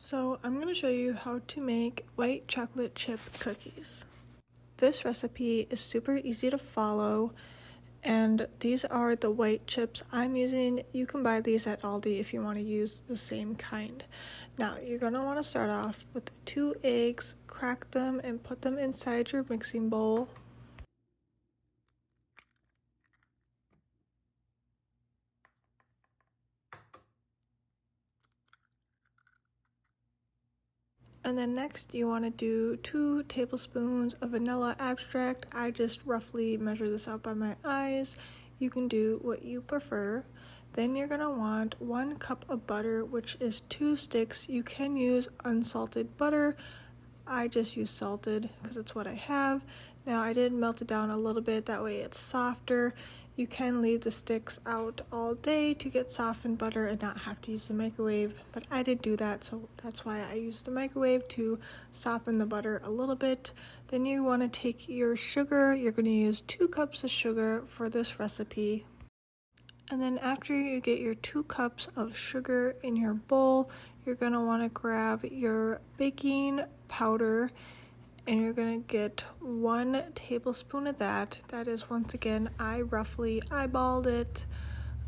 So I'm going to show you how to make white chocolate chip cookies. This recipe is super easy to follow, and these are the white chips I'm using. You can buy these at Aldi if you want to use the same kind. Now you're going to want to start off with 2 eggs, crack them and put them inside your mixing bowl. And then next you want to do 2 tablespoons of vanilla extract. I just roughly measure this out by my eyes. You can do what you prefer. Then you're going to want 1 cup of butter, which is 2 sticks. You can use unsalted butter. I just use salted because it's what I have. Now I did melt it down a little bit, that way it's softer. You can leave the sticks out all day to get softened butter and not have to use the microwave, but I did do that, so that's why I used the microwave to soften the butter a little bit. Then you want to take your sugar. You're going to use 2 cups of sugar for this recipe. And then after you get your 2 cups of sugar in your bowl, you're going to want to grab your baking powder and you're going to get 1 tablespoon of that. That is, once again, I roughly eyeballed it,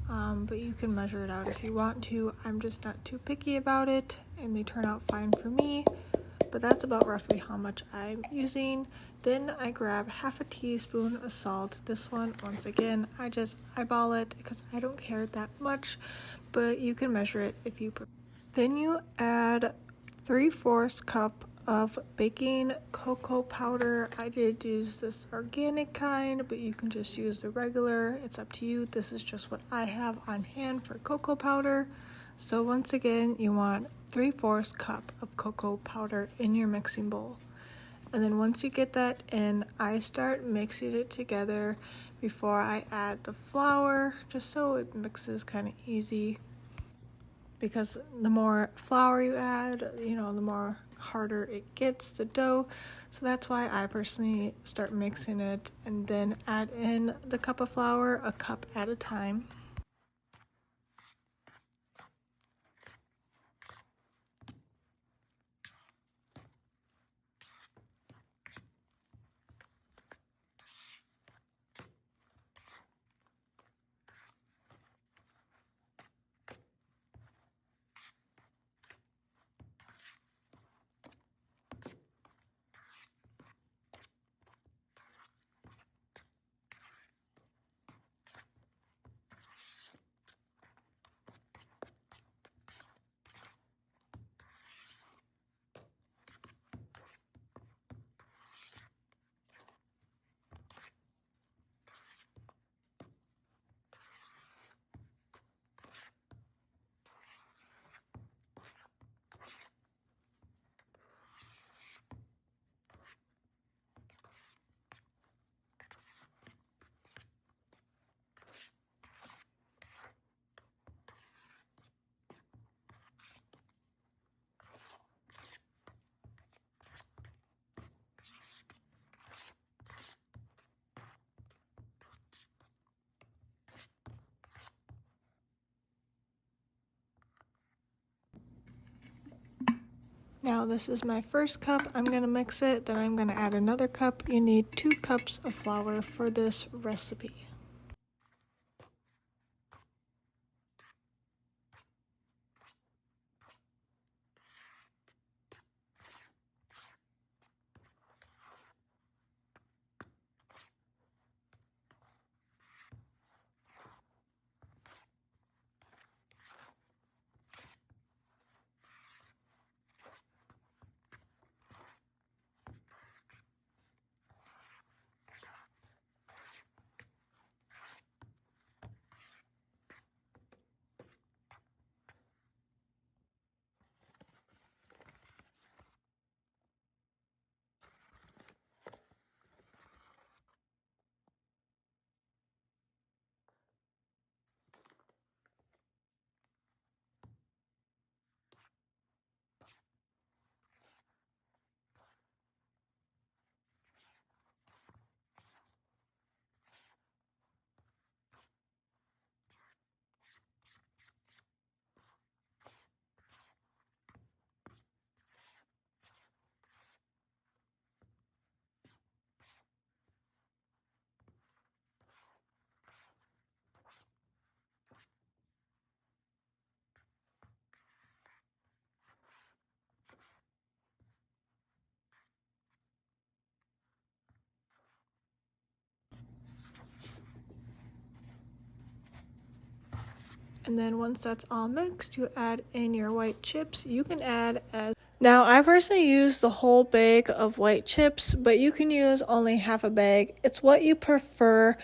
but you can measure it out if you want to. I'm just not too picky about it, and they turn out fine for me, but that's about roughly how much I'm using. Then I grab half a teaspoon of salt. This one, once again, I just eyeball it because I don't care that much, but you can measure it if you prefer. Then you add 3/4 cup of baking cocoa powder. I did use this organic kind, but you can just use the regular. It's up to you. This is just what I have on hand for cocoa powder. So once again, you want 3/4 cup of cocoa powder in your mixing bowl. And then once you get that in, I start mixing it together before I add the flour, just so it mixes kind of easy. Because the more flour you add, the more harder it gets, the dough. So that's why I personally start mixing it and then add in the cup of flour, a cup at a time. Now this is my first cup. I'm going to mix it, then I'm going to add another cup. You need 2 cups of flour for this recipe. And then once that's all mixed, you add in your white chips. You can add as now, I personally use the whole bag of white chips, but you can use only half a bag. It's what you prefer.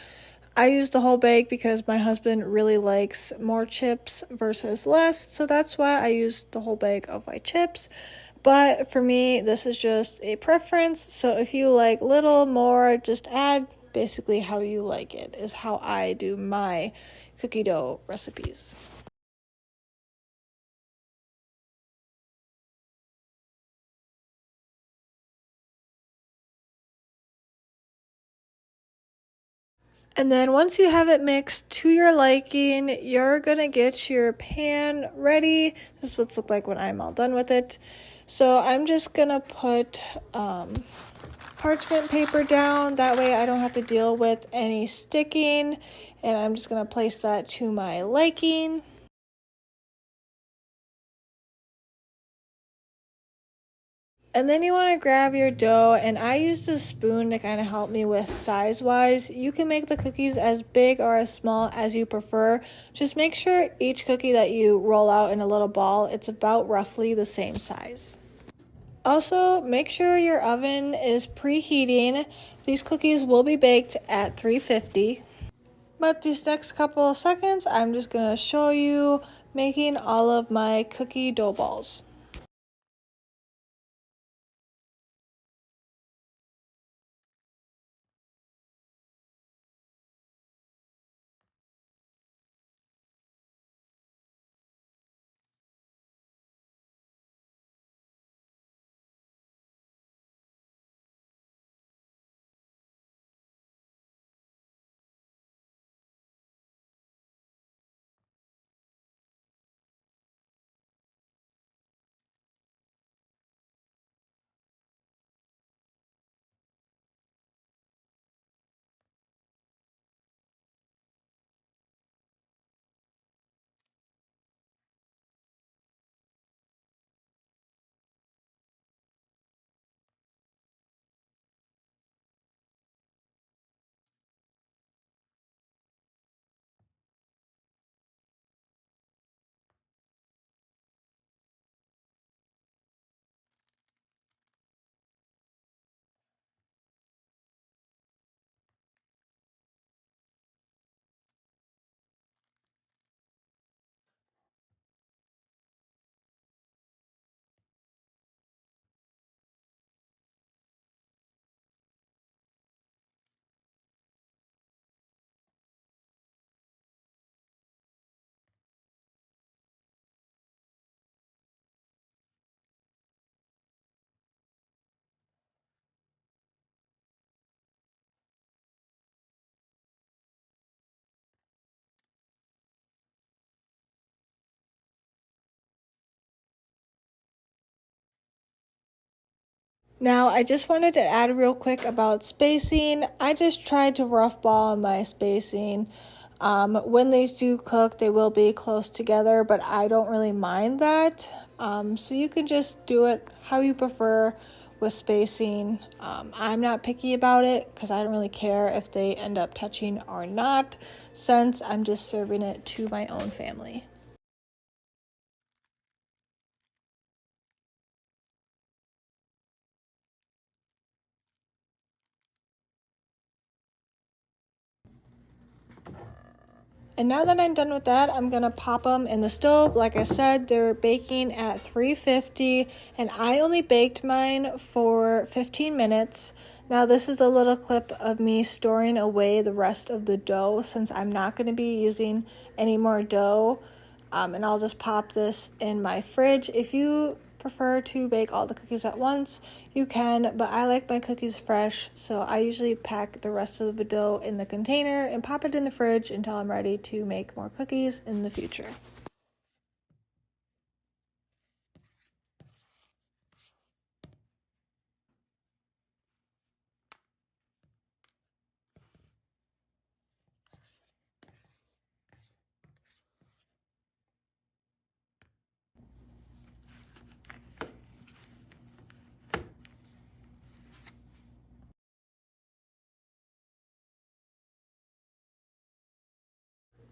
I use the whole bag because my husband really likes more chips versus less, so that's why I use the whole bag of white chips. But for me, this is just a preference, so if you like little more, just add basically how you like it, is how I do my cookie dough recipes. And then once you have it mixed to your liking, you're gonna get your pan ready. This is what's looked like when I'm all done with it. So I'm just gonna put parchment paper down. That way I don't have to deal with any sticking. And I'm just gonna place that to my liking. And then you want to grab your dough, and I used a spoon to kind of help me with size-wise. You can make the cookies as big or as small as you prefer. Just make sure each cookie that you roll out in a little ball, it's about roughly the same size. Also, make sure your oven is preheating. These cookies will be baked at 350. But these next couple of seconds, I'm just going to show you making all of my cookie dough balls. Now, I just wanted to add real quick about spacing. I just tried to rough ball my spacing. When these do cook, they will be close together, but I don't really mind that. So you can just do it how you prefer with spacing. I'm not picky about it because I don't really care if they end up touching or not, since I'm just serving it to my own family. And now that I'm done with that, I'm gonna pop them in the stove. Like I said, they're baking at 350, and I only baked mine for 15 minutes. Now this is a little clip of me storing away the rest of the dough since I'm not gonna be using any more dough. And I'll just pop this in my fridge. If you prefer to bake all the cookies at once, you can, but I like my cookies fresh, so I usually pack the rest of the dough in the container and pop it in the fridge until I'm ready to make more cookies in the future.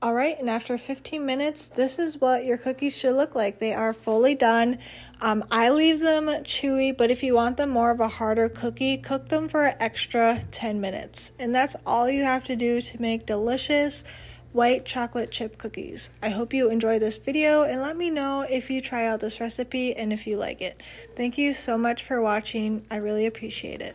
All right, and after 15 minutes, this is what your cookies should look like. They are fully done. I leave them chewy, but if you want them more of a harder cookie, cook them for an extra 10 minutes. And that's all you have to do to make delicious white chocolate chip cookies. I hope you enjoy this video and let me know if you try out this recipe and if you like it. Thank you so much for watching. I really appreciate it.